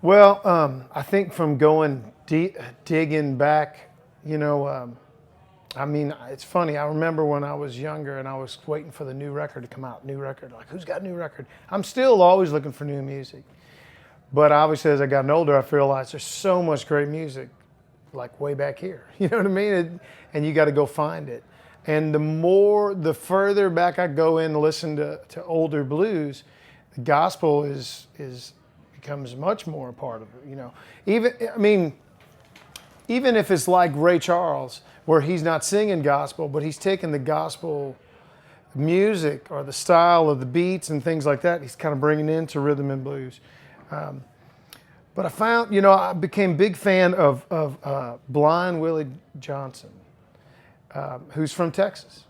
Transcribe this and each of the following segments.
Well, I think from going digging back, I mean, it's funny. I remember when I was younger and I was waiting for the new record to come out. New record, like who's got a new record? I'm still always looking for new music. But obviously, as I gotten older, I realized there's so much great music, like way back here. You know what I mean? And you got to go find it. And the further back I go in to listen to older blues, the gospel is becomes much more a part of it. Even if it's like Ray Charles, where he's not singing gospel, but he's taking the gospel music or the style of the beats and things like that, he's kind of bringing it into rhythm and blues. But I found, I became a big fan of Blind Willie Johnson, who's from Texas,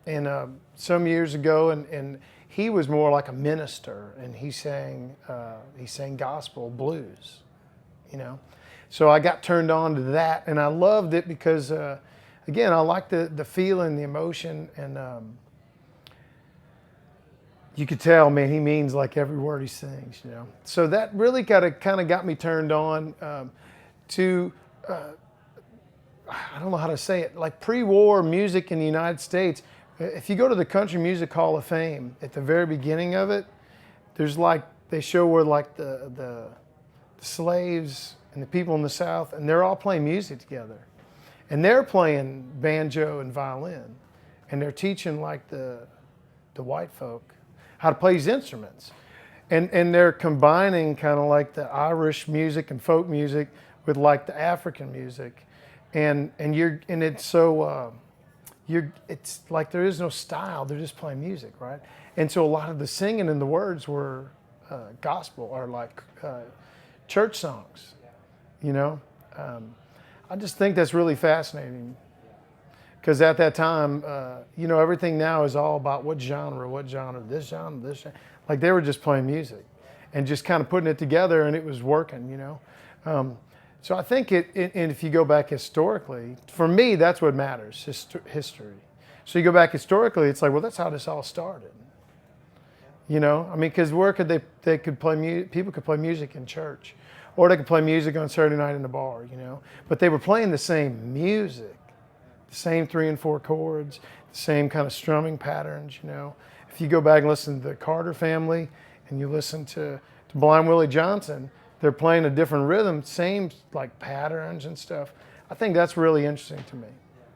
and some years ago, and he was more like a minister, and he sang gospel blues, So I got turned on to that, and I loved it because, again, I like the feeling, the emotion, and you could tell, man, he means like every word he sings, So that really kind of got me turned on to, I don't know how to say it, like pre-war music in the United States. If you go to the Country Music Hall of Fame, at the very beginning of it, there's they show where the slaves and the people in the South, and they're all playing music together. And they're playing banjo and violin, and they're teaching like the white folk how to play these instruments. And they're combining kind of like the Irish music and folk music with like the African music. And it's so it's like there is no style, they're just playing music, right? And so a lot of the singing and the words were gospel or like church songs, I just think that's really fascinating because at that time, everything now is all about what genre, this genre. Like they were just playing music and just kind of putting it together, and it was working, So I think and if you go back historically, for me, that's what matters, history. So you go back historically, it's like, well, that's how this all started. Because where could they could play people could play music in church, or they could play music on Saturday night in the bar, But they were playing the same music, the same 3 and 4 chords, the same kind of strumming patterns, If you go back and listen to the Carter Family, and you listen to Blind Willie Johnson, they're playing a different rhythm, same like patterns and stuff. I think that's really interesting to me.